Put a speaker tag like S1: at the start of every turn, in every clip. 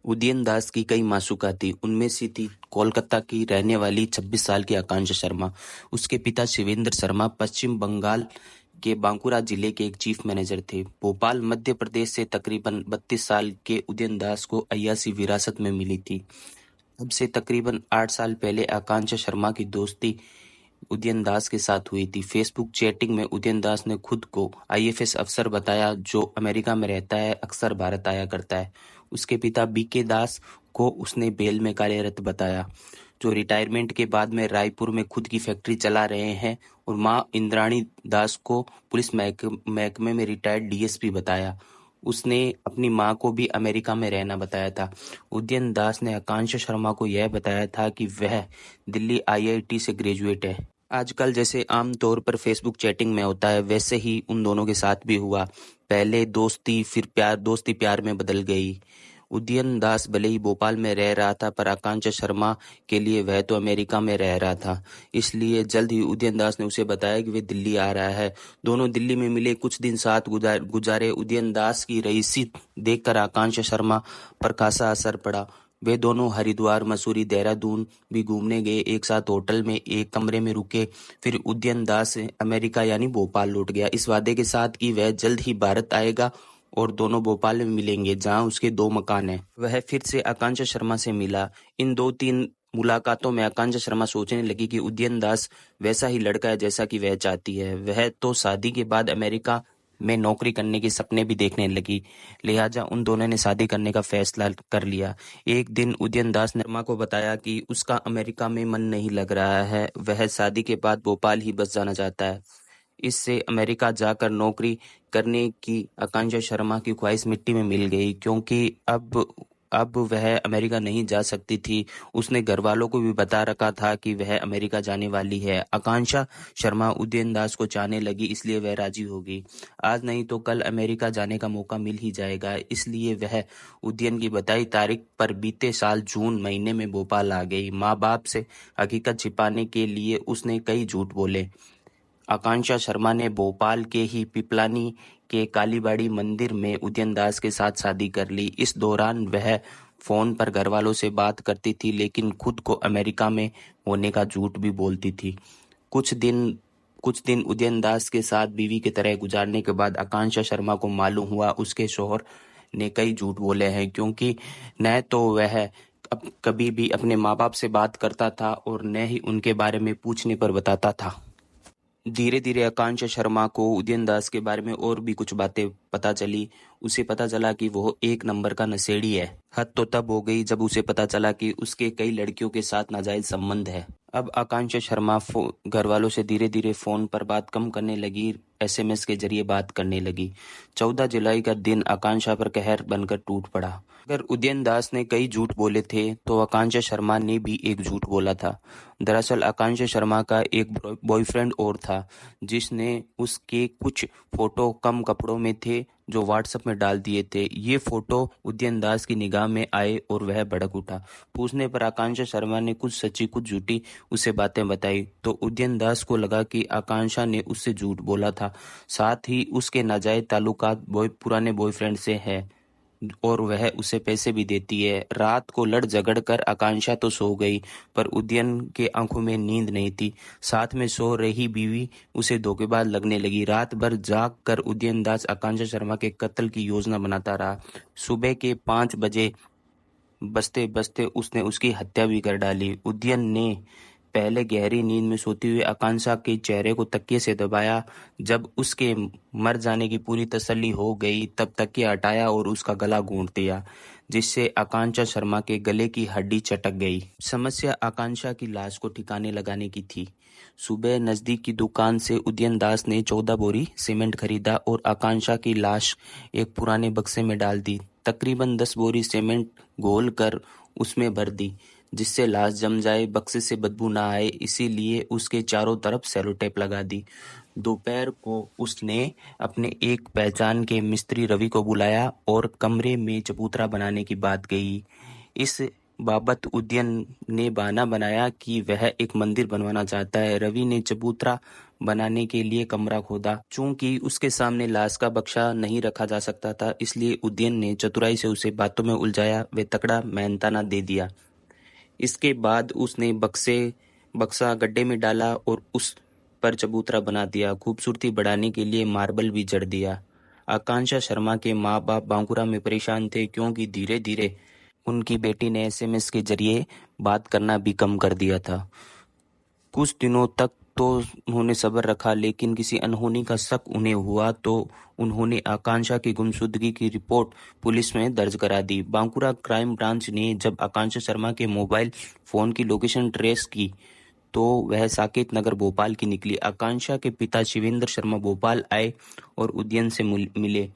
S1: उदयन दास की कई मासूका थी। उनमें से थी कोलकाता की रहने वाली 26 साल की आकांक्षा शर्मा। उसके पिता शिवेंद्र शर्मा पश्चिम बंगाल के बांकुरा जिले के एक चीफ मैनेजर थे। भोपाल मध्य प्रदेश से तकरीबन 32 साल के उदयन दास को अय्यासी विरासत में मिली थी। अब से तकरीबन 8 साल पहले आकांक्षा शर्मा की दोस्ती उदयन दास के साथ हुई थी। फेसबुक चैटिंग में उदयन दास ने खुद को आईएफएस अफसर बताया जो अमेरिका में रहता है, अक्सर भारत आया करता है। उसके पिता बीके दास को उसने बेल में कार्यरत बताया, जो रिटायरमेंट के बाद में रायपुर में खुद की फैक्ट्री चला रहे हैं, और मां इंद्राणी दास को पुलिस महकमे में रिटायर्ड डीएसपी बताया। उसने अपनी मां को भी अमेरिका में रहना बताया था। उदयन दास ने आकांक्षा शर्मा को यह बताया था कि वह दिल्ली आईआईटी से ग्रेजुएट है। आजकल जैसे आम तौर पर फेसबुक चैटिंग में होता है, वैसे ही उन दोनों के साथ भी हुआ। पहले दोस्ती, फिर प्यार, दोस्ती प्यार में बदल गई। उदयन दास भले ही भोपाल में रह रहा था, पर आकांक्षा शर्मा के लिए वह तो अमेरिका में रह रहा था। इसलिए जल्द ही उदयन दास ने उसे बताया कि वह दिल्ली आ रहा है। दोनों दिल्ली में मिले, कुछ दिन साथ गुजारे। उदयन दास की रईसी देखकर आकांक्षा शर्मा पर खासा असर पड़ा। वे दोनों हरिद्वार, मसूरी, देहरादून भी घूमने गए। एक साथ होटल में एक कमरे में रुके। फिर उदयन दास अमेरिका यानी भोपाल लौट गया, इस वादे के साथ कि वह जल्द ही भारत आएगा और दोनों भोपाल में मिलेंगे, जहां उसके 2 मकान हैं। वह फिर से आकांक्षा शर्मा से मिला। इन 2-3 मुलाकातों में आकांक्षा शर्मा सोचने लगी कि उदयन दास वैसा ही लड़का है जैसा कि वह चाहती है। वह तो शादी के बाद अमेरिका में नौकरी करने के सपने भी देखने लगी। लिहाजा उन दोनों ने शादी करने का फैसला कर लिया। एक दिन उदयन दास ने शर्मा को बताया कि उसका अमेरिका में मन नहीं लग रहा है। वह शादी के बाद भोपाल ही बस जाना चाहता है। इससे अमेरिका जाकर नौकरी करने की आकांक्षा शर्मा की ख्वाहिश मिट्टी में मिल गई, क्योंकि अब वह अमेरिका नहीं जा सकती थी। उसने घर वालों को भी बता रखा था कि वह अमेरिका जाने वाली है। आकांक्षा शर्मा उदयन दास को चाहने लगी, इसलिए वह राजी हो गई। आज नहीं तो कल अमेरिका जाने का मौका मिल ही जाएगा, इसलिए वह उदयन की बताई तारीख पर बीते साल जून महीने में भोपाल आ गई। माँ बाप से हकीकत छिपाने के लिए उसने कई झूठ बोले। आकांक्षा शर्मा ने भोपाल के ही पिपलानी के कालीबाड़ी मंदिर में उदयन दास के साथ शादी कर ली। इस दौरान वह फोन पर घरवालों से बात करती थी, लेकिन खुद को अमेरिका में होने का झूठ भी बोलती थी। कुछ दिन उदयन दास के साथ बीवी की तरह गुजारने के बाद आकांक्षा शर्मा को मालूम हुआ उसके शौहर ने कई झूठ बोले हैं, क्योंकि न तो वह अब कभी भी अपने माँ बाप से बात करता था और न ही उनके बारे में पूछने पर बताता था। धीरे धीरे आकांक्षा शर्मा को उदयन दास के बारे में और भी कुछ बातें पता चली। उसे पता चला कि वो एक नंबर का नशेड़ी है। हद तो तब हो गई जब उसे पता चला कि उसके कई लड़कियों के साथ नाजायज संबंध है। अब आकांक्षा शर्मा घर वालों से धीरे धीरे फोन पर बात कम करने लगी, एसएमएस के जरिए बात करने लगी। 14 जुलाई का दिन आकांक्षा पर कहर बनकर टूट पड़ा। अगर उदयन दास ने कई झूठ बोले थे, तो आकांक्षा शर्मा ने भी एक झूठ बोला था। दरअसल आकांक्षा शर्मा का एक बॉयफ्रेंड और था, जिसने उसके कुछ फोटो कम कपड़ों में थे जो व्हाट्सएप में डाल दिए थे। ये फोटो उदयन दास की निगाह में आए और वह भड़क उठा। पूछने पर आकांक्षा शर्मा ने कुछ सच्ची कुछ झूठी उसे बातें बताई, तो उदयन दास को लगा कि आकांक्षा ने उससे झूठ बोला था। साथ ही उसके नाजायज ताल्लुकात पुराने बॉयफ्रेंड से है और वह उसे पैसे भी देती है। रात को लड़ झगड़ कर आकांक्षा तो सो गई, पर उदयन के आंखों में नींद नहीं थी। साथ में सो रही बीवी उसे धोखेबाज लगने लगी। रात भर जाग कर उदयन दास आकांक्षा शर्मा के कत्ल की योजना बनाता रहा। सुबह के 5 बजे बजते बजते उसने उसकी हत्या भी कर डाली। उदयन ने पहले गहरी नींद में सोती हुई आकांक्षा के चेहरे को तकिए से दबाया। जब उसके मर जाने की पूरी तसल्ली हो गई, तब तकिया हटाया और उसका गला घोंट दिया, जिससे आकांक्षा शर्मा के गले की हड्डी चटक गई। समस्या आकांक्षा की लाश को ठिकाने लगाने की थी। सुबह नजदीक की दुकान से उदयन दास ने 14 बोरी सीमेंट खरीदा और आकांक्षा की लाश एक पुराने बक्से में डाल दी। तकरीबन 10 बोरी सीमेंट घोल कर उसमें भर दी, जिससे लाश जम जाए, बक्से से बदबू ना आए, इसीलिए उसके चारों तरफ सेलो टेप लगा दी। दोपहर को उसने अपने एक पहचान के मिस्त्री रवि को बुलाया और कमरे में चबूतरा बनाने की बात कही। इस बाबत उदयन ने बहाना बनाया कि वह एक मंदिर बनवाना चाहता है। रवि ने चबूतरा बनाने के लिए कमरा खोदा। चूंकि उसके सामने लाश का बक्सा नहीं रखा जा सकता था, इसलिए उदयन ने चतुराई से उसे बातों में उलझाया व तगड़ा मेहनताना दे दिया। इसके बाद उसने बक्सा गड्ढे में डाला और उस पर चबूतरा बना दिया। खूबसूरती बढ़ाने के लिए मार्बल भी जड़ दिया। आकांक्षा शर्मा के माँ बाप बांकुरा में परेशान थे, क्योंकि धीरे धीरे उनकी बेटी ने SMS के जरिए बात करना भी कम कर दिया था। कुछ दिनों तक तो उन्होंने सब्र रखा, लेकिन किसी अनहोनी का शक उन्हें हुआ तो उन्होंने आकांक्षा की गुमशुदगी की रिपोर्ट पुलिस में दर्ज करा दी। बांकुरा क्राइम ब्रांच ने जब आकांक्षा शर्मा के मोबाइल फोन की लोकेशन ट्रेस की तो वह साकेत नगर भोपाल की निकली। आकांक्षा के पिता शिवेंद्र शर्मा भोपाल आए और उदयन से मिले,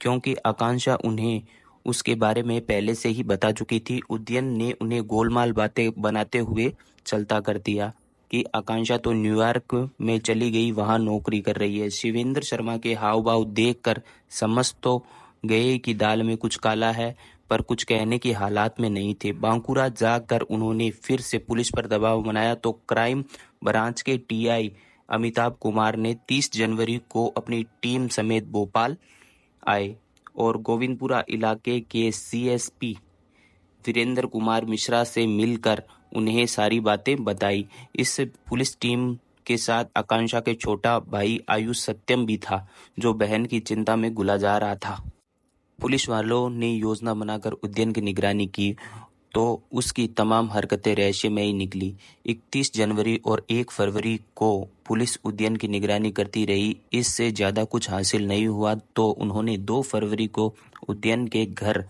S1: क्योंकि आकांक्षा उन्हें उसके बारे में पहले से ही बता चुकी थी। उदयन ने उन्हें गोलमाल बातें बनाते हुए चलता कर दिया कि आकांक्षा तो न्यूयॉर्क में चली गई, वहां नौकरी कर रही है। शिवेंद्र शर्मा के हाव भाव देखकर समझ तो गए कि दाल में कुछ काला है, पर कुछ कहने की हालात में नहीं थे। बांकुरा जाकर उन्होंने फिर से पुलिस पर दबाव बनाया तो क्राइम ब्रांच के TI अमिताभ कुमार ने 30 जनवरी को अपनी टीम समेत भोपाल आए और गोविंदपुरा इलाके के CSP वीरेंद्र कुमार मिश्रा से मिलकर उन्हें सारी बातें बताई। इस पुलिस टीम के साथ आकांक्षा के छोटा भाई आयुष सत्यम भी था, जो बहन की चिंता में घुला जा रहा था। पुलिस वालों ने योजना बनाकर उदयन की निगरानी की तो उसकी तमाम हरकतें रहस्यमय ही निकली। 31 जनवरी और 1 फरवरी को पुलिस उदयन की निगरानी करती रही। इससे ज़्यादा कुछ हासिल नहीं हुआ तो उन्होंने 2 फरवरी को उदयन के घर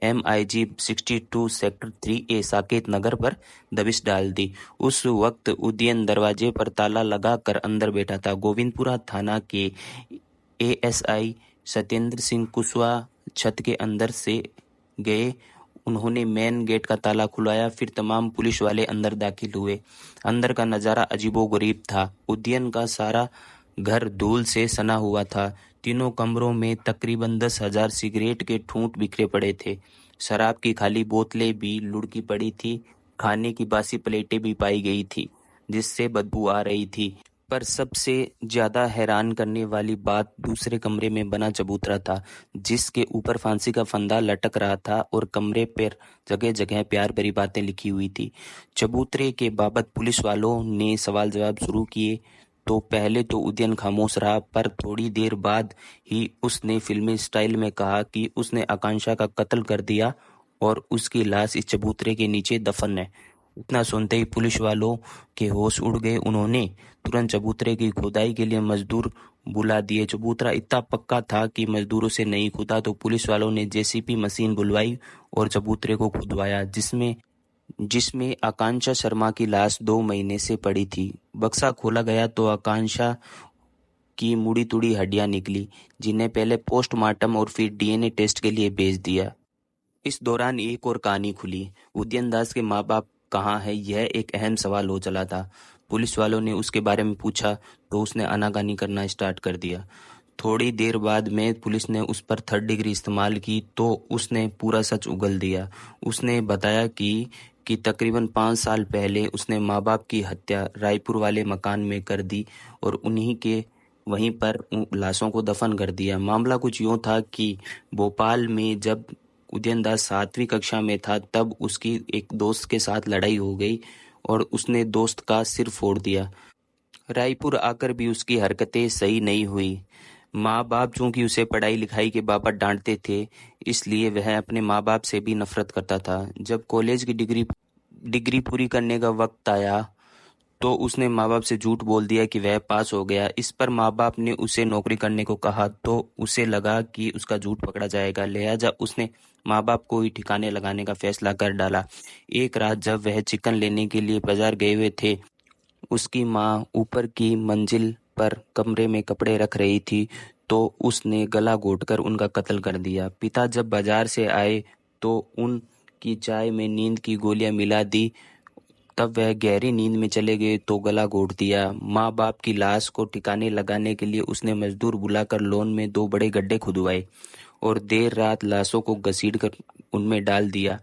S1: MIG 62 sector 3A Saket Nagar पर दबिश डाल दी। उस वक्त उदयन दरवाजे पर ताला लगाकर अंदर बैठा था। गोविंदपुरा थाना के ASI सत्येंद्र सिंह कुशवाहा छत के अंदर से गए। उन्होंने मेन गेट का ताला खुलवाया, फिर तमाम पुलिस वाले अंदर दाखिल हुए। अंदर का नज़ारा अजीबोगरीब था। उदयन का सारा घर धूल से सना हुआ था। तीनों कमरों में तकरीबन 10,000 सिगरेट के ठूंठ बिखरे पड़े थे। शराब की खाली बोतलें भी लुढ़की पड़ी थी। खाने की बासी प्लेटें भी पाई गई थी, जिससे बदबू आ रही थी। पर सबसे ज्यादा हैरान करने वाली बात दूसरे कमरे में बना चबूतरा था, जिसके ऊपर फांसी का फंदा लटक रहा था और कमरे पर जगह जगह प्यार भरी बातें लिखी हुई थी। चबूतरे के बाबत पुलिस वालों ने सवाल जवाब शुरू किए तो पहले तो उदयन खामोश रहा, पर थोड़ी देर बाद ही उसने फिल्मी स्टाइल में कहा कि उसने आकांक्षा का कत्ल कर दिया और उसकी लाश इस चबूतरे के नीचे दफन है। इतना सुनते ही पुलिस वालों के होश उड़ गए। उन्होंने तुरंत चबूतरे की खुदाई के लिए मजदूर बुला दिए। चबूतरा इतना पक्का था कि मजदूरों से नहीं खुदा तो पुलिस वालों ने JCB मशीन बुलवाई और चबूतरे को खुदवाया, जिसमें आकांक्षा शर्मा की लाश 2 महीने से पड़ी थी। बक्सा खोला गया तो आकांक्षा की मुड़ी तुड़ी हड्डियां निकली, जिन्हें पहले पोस्टमार्टम और फिर DNA टेस्ट के लिए भेज दिया। इस दौरान एक और कहानी खुली। उदयन दास के माँ बाप कहाँ है, यह एक अहम सवाल हो चला था। पुलिस वालों ने उसके बारे में पूछा तो उसने आनाकानी करना स्टार्ट कर दिया। थोड़ी देर बाद में पुलिस ने उस पर 3rd डिग्री इस्तेमाल की तो उसने पूरा सच उगल दिया। उसने बताया कि तकरीबन 5 साल पहले उसने माँ बाप की हत्या रायपुर वाले मकान में कर दी और उन्हीं के वहीं पर लाशों को दफन कर दिया। मामला कुछ यूँ था कि भोपाल में जब उदयन दास 7वीं कक्षा में था तब उसकी एक दोस्त के साथ लड़ाई हो गई और उसने दोस्त का सिर फोड़ दिया। रायपुर आकर भी उसकी हरकतें सही नहीं हुई। माँ बाप चूंकि उसे पढ़ाई लिखाई के बाबत डांटते थे, इसलिए वह अपने माँ बाप से भी नफरत करता था। जब कॉलेज की डिग्री पूरी करने का वक्त आया तो उसने माँ बाप से झूठ बोल दिया कि वह पास हो गया। इस पर माँ बाप ने उसे नौकरी करने को कहा तो उसे लगा कि उसका झूठ पकड़ा जाएगा, लिहाजा उसने माँ बाप को ही ठिकाने लगाने का फैसला कर डाला। एक रात जब वह चिकन लेने के लिए बाजार गए हुए थे, उसकी माँ ऊपर की मंजिल पर कमरे में कपड़े रख रही थी तो उसने गला घोंटकर उनका कत्ल कर दिया। पिता जब बाजार से आए तो उनकी चाय में नींद की गोलियां मिला दी। तब वह गहरी नींद में चले गए तो गला घोंट दिया। माँ बाप की लाश को ठिकाने लगाने के लिए उसने मजदूर बुलाकर लॉन में 2 बड़े गड्ढे खुदवाए और देर रात लाशों को घसीटकर उनमें डाल दिया।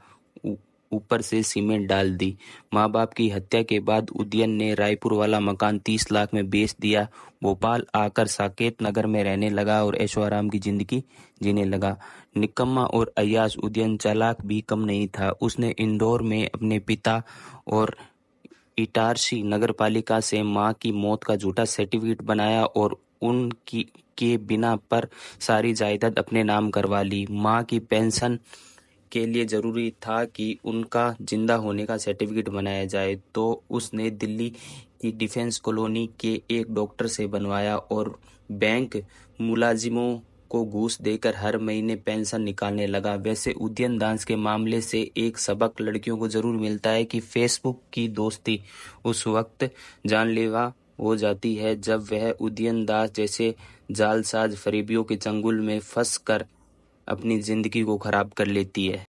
S1: ऊपर से सीमेंट डाल दी। माँ बाप की हत्या के बाद उदयन ने रायपुर वाला मकान 30 लाख में बेच दिया। भोपाल आकर साकेत नगर में रहने लगा और ऐशो आराम की जिंदगी जीने लगा। निकम्मा और अय्याश उदयन चालाक भी कम नहीं था। उसने इंदौर में अपने पिता और इटारसी नगरपालिका से मां की मौत का झूठा सर्टिफिकेट बनाया और उनकी के बिना पर सारी जायदाद अपने नाम करवा ली। मां की पेंशन के लिए जरूरी था कि उनका जिंदा होने का सर्टिफिकेट बनाया जाए, तो उसने दिल्ली की डिफेंस कॉलोनी के एक डॉक्टर से बनवाया और बैंक मुलाजिमों को घूस देकर हर महीने पेंशन निकालने लगा। वैसे उदयन दास के मामले से एक सबक लड़कियों को जरूर मिलता है कि फेसबुक की दोस्ती उस वक्त जानलेवा हो जाती है जब वह उदयन दास जैसे जालसाज फरेबियों के चंगुल में फंस कर अपनी जिंदगी को खराब कर लेती है।